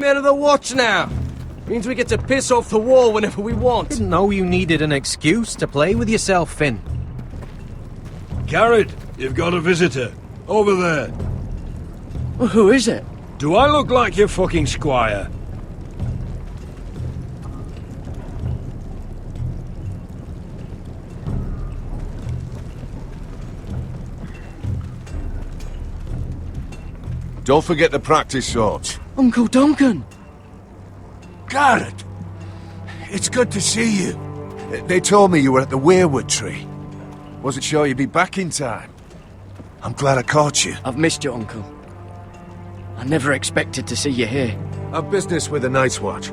made of the watch now. Means we get to piss off the wall whenever we want. Didn't know you needed an excuse to play with yourself, Finn. Garrett, you've got a visitor. Over there. Well, who is it? Do I look like your fucking squire? Don't forget the practice swords. Uncle Duncan! Garrett! It's good to see you. They told me you were at the weirwood tree. Wasn't sure you'd be back in time. I'm glad I caught you. I've missed you, Uncle. I never expected to see you here. I've business with the Night's Watch.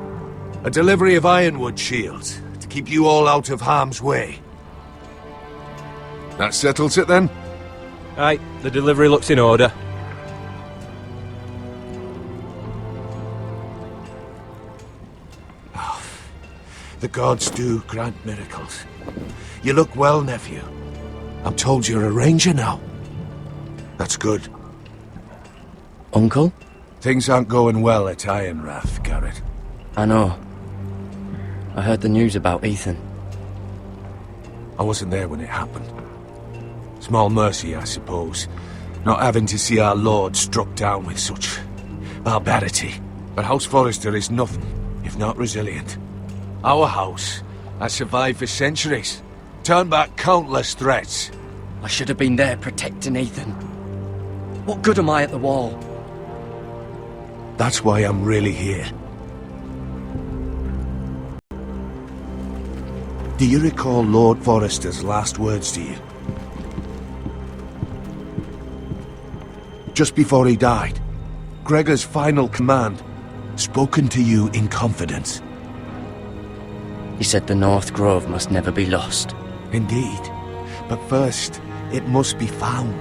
A delivery of ironwood shields, to keep you all out of harm's way. That settles it then? Aye, the delivery looks in order. The gods do grant miracles. You look well, nephew. I'm told you're a ranger now. That's good. Uncle? Things aren't going well at Ironrath, Garrett. I know. I heard the news about Ethan. I wasn't there when it happened. Small mercy, I suppose, not having to see our lord struck down with such barbarity. But House Forrester is nothing if not resilient. Our house has survived for centuries, turned back countless threats. I should have been there protecting Ethan. What good am I at the wall? That's why I'm really here. Do you recall Lord Forrester's last words to you? Just before he died, Gregor's final command, spoken to you in confidence. He said the North Grove must never be lost. Indeed. But first, it must be found.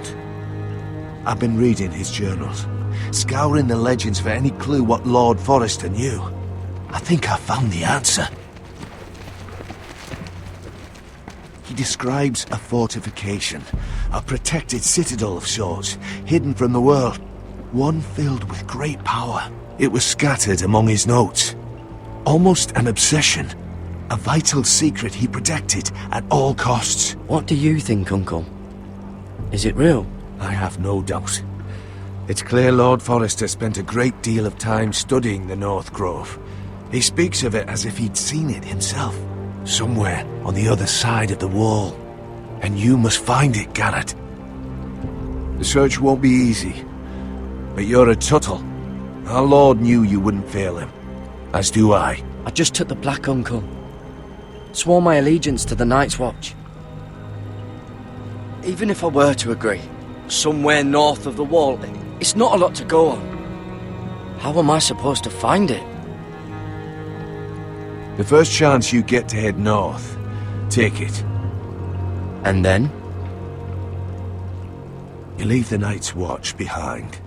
I've been reading his journals, scouring the legends for any clue what Lord Forrester knew. I think I found the answer. He describes a fortification, a protected citadel of sorts, hidden from the world, one filled with great power. It was scattered among his notes. Almost an obsession. A vital secret he protected at all costs. What do you think, Uncle? Is it real? I have no doubt. It's clear Lord Forrester spent a great deal of time studying the North Grove. He speaks of it as if he'd seen it himself, somewhere on the other side of the wall. And you must find it, Garrett. The search won't be easy, but you're a Tuttle. Our Lord knew you wouldn't fail him, as do I. I just took the black, Uncle. Swore my allegiance to the Night's Watch. Even if I were to agree, somewhere north of the wall, it's not a lot to go on. How am I supposed to find it? The first chance you get to head north, take it. And then? You leave the Night's Watch behind,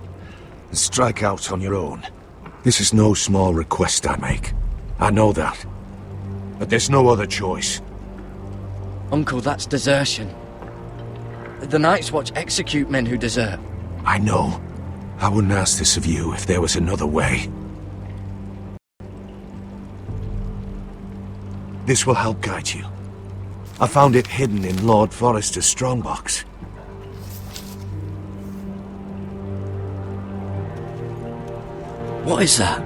and strike out on your own. This is no small request I make. I know that. But there's no other choice. Uncle, that's desertion. The Night's Watch execute men who desert. I know. I wouldn't ask this of you if there was another way. This will help guide you. I found it hidden in Lord Forrester's strongbox. What is that?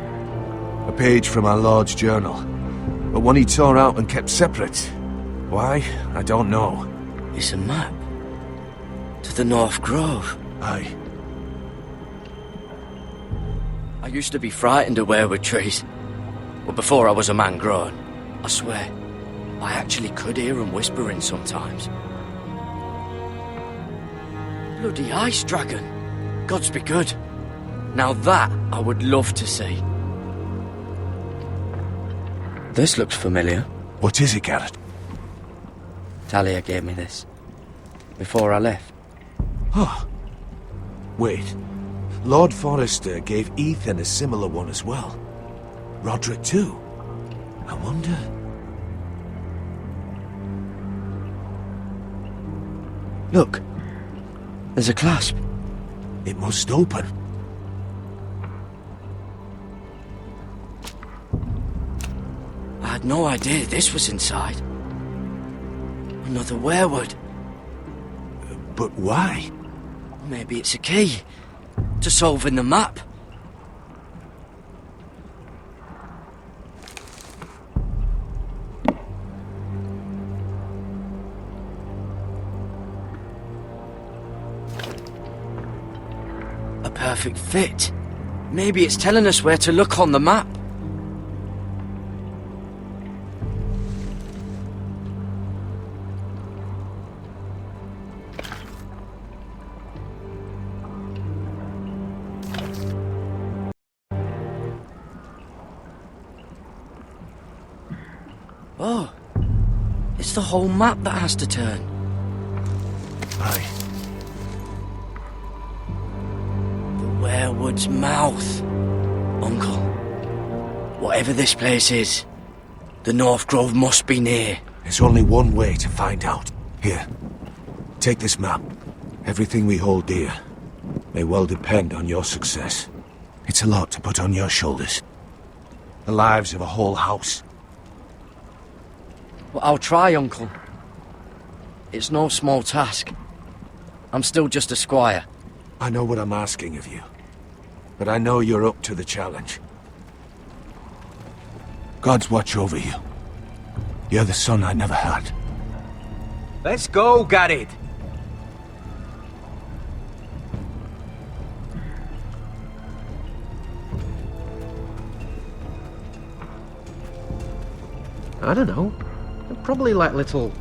A page from our Lord's journal. But one he tore out and kept separate. Why? I don't know. It's a map. To the North Grove. Aye. I used to be frightened of weirwood trees. But before I was a man grown, I swear, I actually could hear them whispering sometimes. Bloody ice dragon. Gods be good. Now that I would love to see. This looks familiar. What is it, Garrett? Talia gave me this. Before I left. Huh. Wait. Lord Forrester gave Ethan a similar one as well. Roderick too. I wonder... Look. There's a clasp. It must open. no idea this was inside. Another werewood. But why? Maybe it's a key to solving the map. A perfect fit. Maybe it's telling us where to look on the map. Oh, it's the whole map that has to turn. Aye. The werewood's mouth. Uncle, whatever this place is, the North Grove must be near. There's only one way to find out. Here, take this map. Everything we hold dear may well depend on your success. It's a lot to put on your shoulders. The lives of a whole house. Well, I'll try, Uncle. It's no small task. I'm still just a squire. I know what I'm asking of you, but I know you're up to the challenge. God's watch over you. You're the son I never had. Let's go, Garrett. I don't know. They're probably like little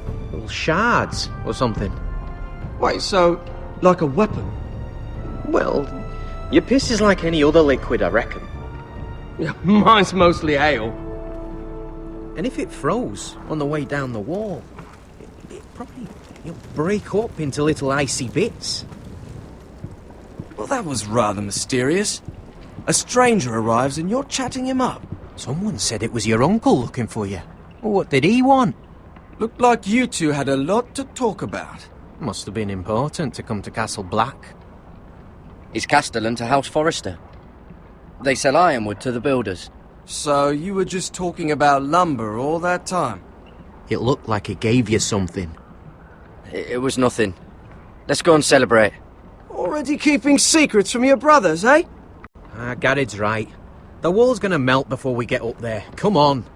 shards or something. Wait, so, like a weapon? Well, your piss is like any other liquid, I reckon. Yeah, mine's mostly ale. And if it froze on the way down the wall, it probably break up into little icy bits. Well, that was rather mysterious. A stranger arrives and you're chatting him up. Someone said it was your uncle looking for you. Well, what did he want? Looked like you two had a lot to talk about. Must have been important to come to Castle Black. It's Castellan to House Forrester. They sell ironwood to the builders. So you were just talking about lumber all that time? It looked like he gave you something. It was nothing. Let's go and celebrate. Already keeping secrets from your brothers, eh? Garrett's right. The wall's gonna melt before we get up there. Come on.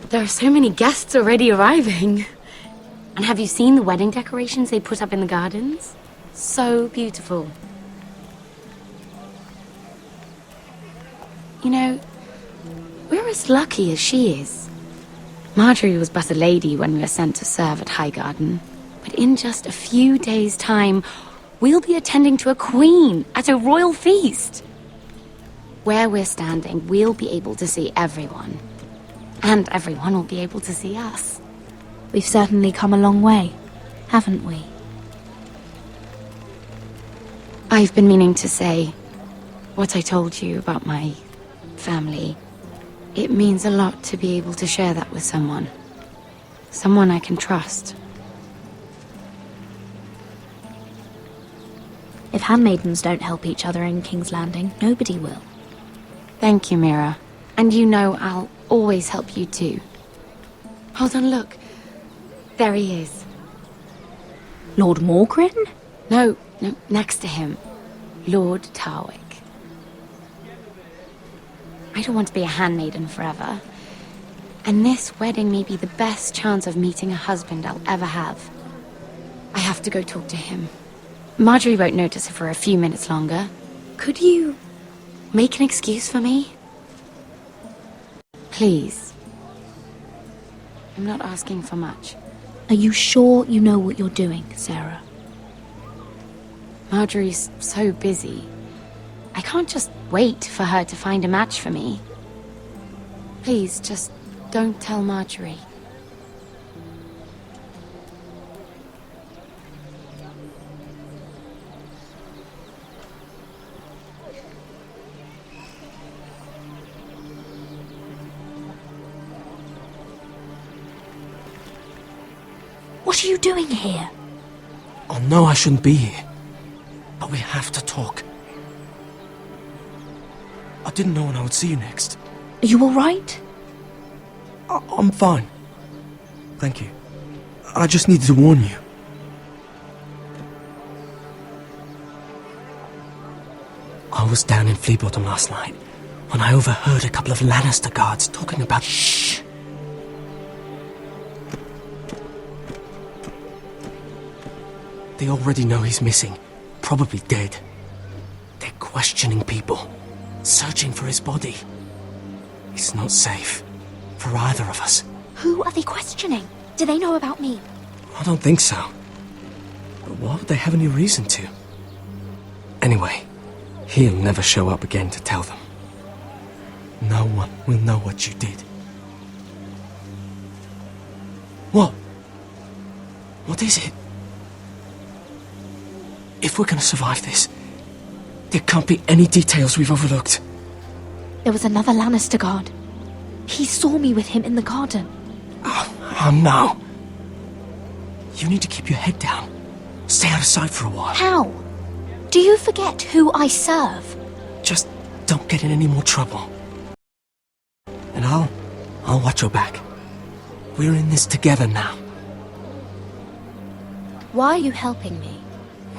There are so many guests already arriving. And have you seen the wedding decorations they put up in the gardens? So beautiful. You know, we're as lucky as she is. Marjorie was but a lady when we were sent to serve at Highgarden. But in just a few days' time, we'll be attending to a queen at a royal feast. Where we're standing, we'll be able to see everyone. And everyone will be able to see us. We've certainly come a long way, haven't we? I've been meaning to say what I told you about my family. It means a lot to be able to share that with someone. Someone I can trust. If handmaidens don't help each other in King's Landing, nobody will. Thank you, Mira. And you know I'll always help you too. Hold on, look. There he is. Lord Morgrin? No, next to him. Lord Tarwick. I don't want to be a handmaiden forever. And this wedding may be the best chance of meeting a husband I'll ever have. I have to go talk to him. Marjorie won't notice it for a few minutes longer. Could you make an excuse for me? Please. I'm not asking for much. Are you sure you know what you're doing, Sarah? Marjorie's so busy. I can't just wait for her to find a match for me. Please, just don't tell Marjorie. What are you doing here? I know I shouldn't be here, but we have to talk. I didn't know when I would see you next. Are you alright? I'm fine. Thank you. I just needed to warn you. I was down in Fleabottom last night when I overheard a couple of Lannister guards talking about... Shh! They already know he's missing, probably dead. They're questioning people, searching for his body. It's not safe for either of us. Who are they questioning? Do they know about me? I don't think so. But why would they have any reason to? Anyway, he'll never show up again to tell them. No one will know what you did. What? What is it? If we're gonna survive this, there can't be any details we've overlooked. There was another Lannister guard. He saw me with him in the garden. Oh no. You need to keep your head down. Stay out of sight for a while. How? Do you forget who I serve? Just don't get in any more trouble. And I'll watch your back. We're in this together now. Why are you helping me?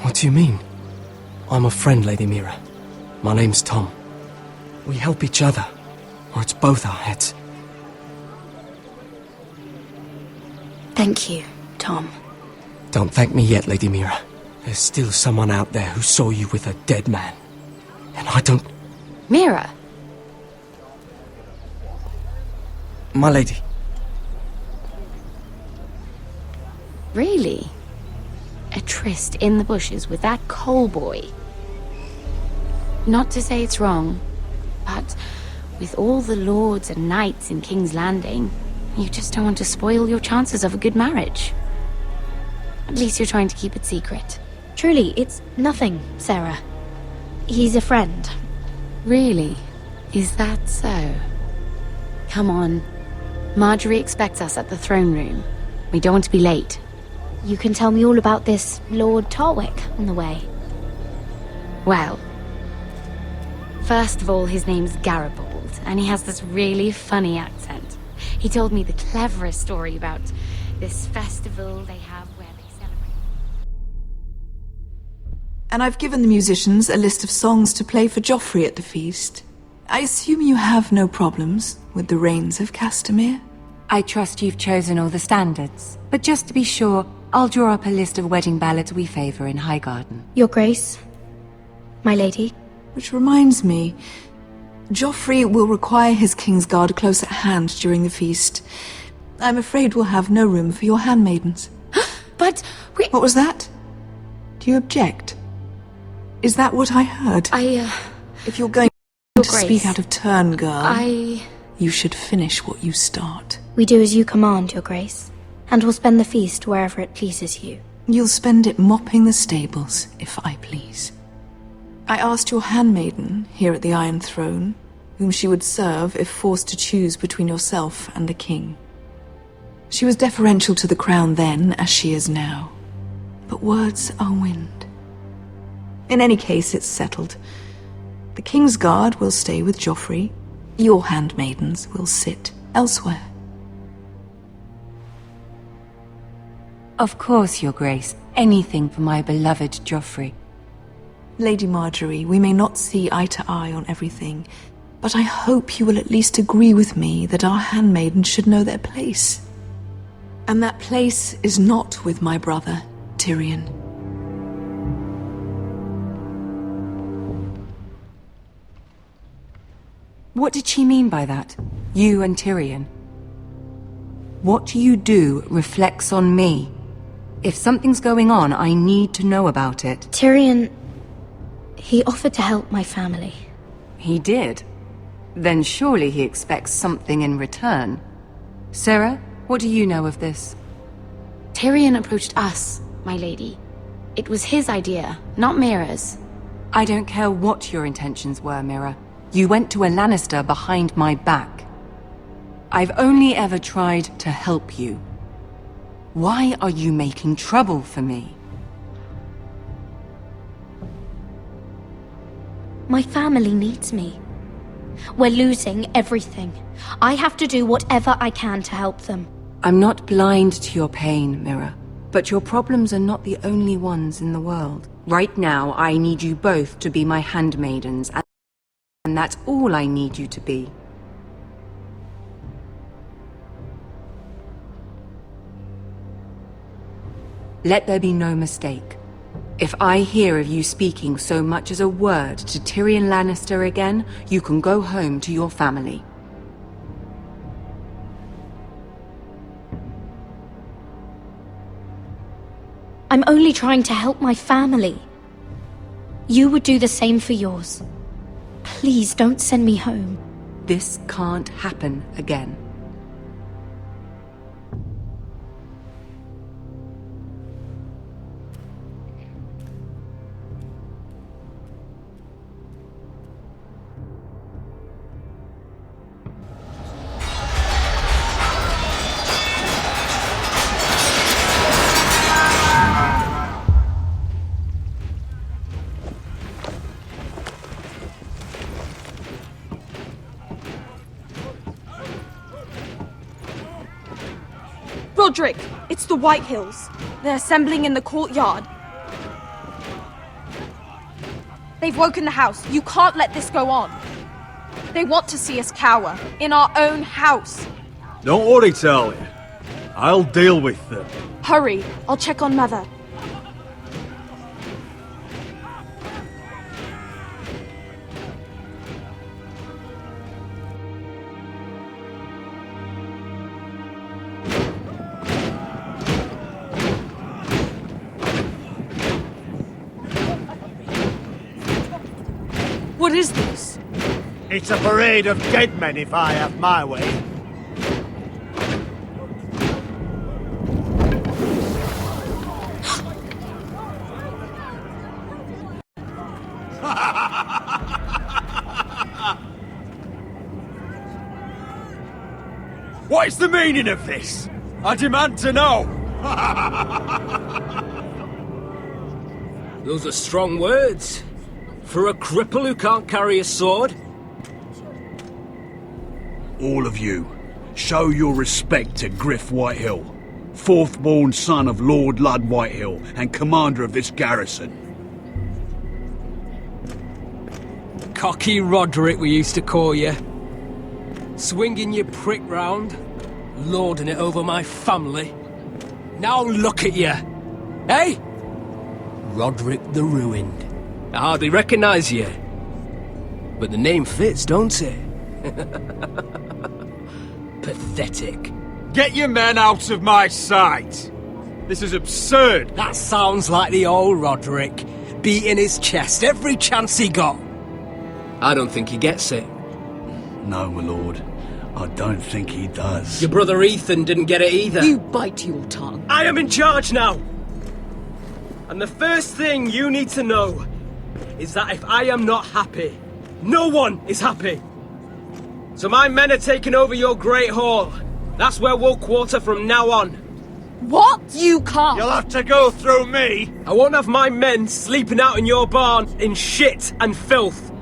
What do you mean? I'm a friend, Lady Mira. My name's Tom. We help each other, or it's both our heads. Thank you, Tom. Don't thank me yet, Lady Mira. There's still someone out there who saw you with a dead man. And I don't... Mira, My lady. really? A tryst in the bushes with that coal boy? Not to say it's wrong, but with all the lords and knights in King's Landing, you just don't want to spoil your chances of a good marriage. At least you're trying to keep it secret. Truly, it's nothing, Sarah. He's a friend. Really? Is that so? Come on. Marjorie expects us at the throne room. We don't want to be late. You can tell me all about this Lord Tarwick on the way. Well, first of all, his name's Garibald, and he has this really funny accent. He told me the cleverest story about this festival they have where they celebrate. And I've given the musicians a list of songs to play for Joffrey at the feast. I assume you have no problems with the Rains of Castamere? I trust you've chosen all the standards. But just to be sure, I'll draw up a list of wedding ballads we favour in Highgarden. Your Grace, my lady. Which reminds me, Joffrey will require his Kingsguard close at hand during the feast. I'm afraid we'll have no room for your handmaidens. But we... What was that? Do you object? Is that what I heard? If you're going Your to Grace. speak out of turn, girl, I... you should finish what you start. We do as you command, Your Grace, and we'll spend the feast wherever it pleases you. You'll spend it mopping the stables, if I please. I asked your handmaiden here at the Iron Throne whom she would serve if forced to choose between yourself and the king. She was deferential to the crown then, as she is now. But words are wind. In any case, it's settled. The Kingsguard will stay with Joffrey. Your handmaidens will sit elsewhere. Of course, Your Grace. Anything for my beloved Joffrey. Lady Marjorie, we may not see eye to eye on everything, but I hope you will at least agree with me that our handmaidens should know their place. And that place is not with my brother, Tyrion. What did she mean by that? You and Tyrion? What you do reflects on me. If something's going on, I need to know about it. Tyrion, he offered to help my family. He did? Then surely he expects something in return. Sarah, what do you know of this? Tyrion approached us, my lady. It was his idea, not Mira's. I don't care what your intentions were, Mira. You went to a Lannister behind my back. I've only ever tried to help you. Why are you making trouble for me? My family needs me. We're losing everything. I have to do whatever I can to help them. I'm not blind to your pain, Mira. But your problems are not the only ones in the world. Right now, I need you both to be my handmaidens, and that's all I need you to be. Let there be no mistake. If I hear of you speaking so much as a word to Tyrion Lannister again, you can go home to your family. I'm only trying to help my family. You would do the same for yours. Please don't send me home. This can't happen again. Roderick, it's the White Hills. They're assembling in the courtyard. They've woken the house. You can't let this go on. They want to see us cower, in our own house. Don't worry, Talia. I'll deal with them. Hurry, I'll check on Mother. What is this? It's a parade of dead men if I have my way. What is the meaning of this? I demand to know! Those are strong words. For a cripple who can't carry a sword? All of you, show your respect to Griff Whitehill, fourth-born son of Lord Lud Whitehill and commander of this garrison. Cocky Roderick, we used to call you. Swinging your prick round, lording it over my family. Now look at you! Hey? Roderick the Ruined. I hardly recognise you. But the name fits, don't it? Pathetic. Get your men out of my sight! This is absurd! That sounds like the old Roderick, beating his chest every chance he got. I don't think he gets it. No, my lord. I don't think he does. Your brother Ethan didn't get it either. You bite your tongue. I am in charge now! And the first thing you need to know is that if I am not happy, no one is happy. So my men are taking over your Great Hall. That's where we'll quarter from now on. What? You can't! You'll have to go through me! I won't have my men sleeping out in your barn in shit and filth.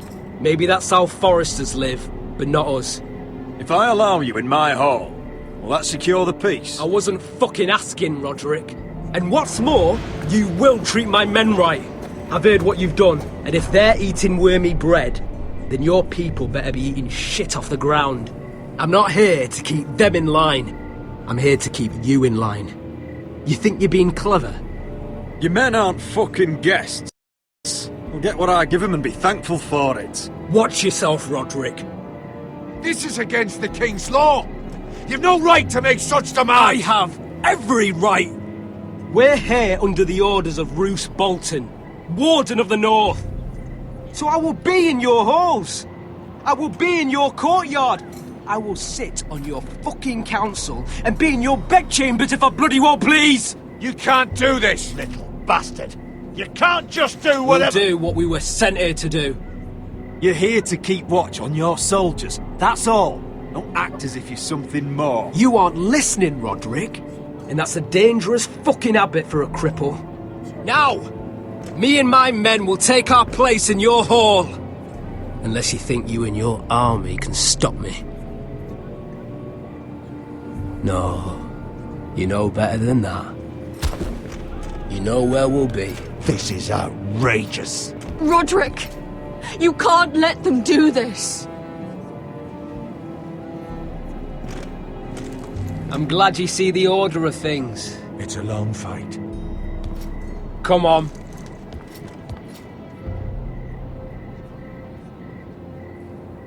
Maybe that's how foresters live, but not us. If I allow you in my hall, will that secure the peace? I wasn't fucking asking, Roderick. And what's more, you will treat my men right. I've heard what you've done, and if they're eating wormy bread, then your people better be eating shit off the ground. I'm not here to keep them in line. I'm here to keep you in line. You think you're being clever? Your men aren't fucking guests. We'll get what I give them and be thankful for it. Watch yourself, Roderick. This is against the King's law. You've no right to make such I demands. have every right. We're here under the orders of Roose Bolton, Warden of the North. So I will be in your halls. I will be in your courtyard. I will sit on your fucking council and be in your bedchambers if I bloody well please. You can't do this, little bastard. You can't just do whatever... We'll do what we were sent here to do. You're here to keep watch on your soldiers, that's all. Don't act as if you're something more. You aren't listening, Roderick. And that's a dangerous fucking habit for a cripple. Now, me and my men will take our place in your hall. Unless you think you and your army can stop me. No, you know better than that. You know where we'll be. This is outrageous. Roderick! You can't let them do this! I'm glad you see the order of things. It's a long fight. Come on.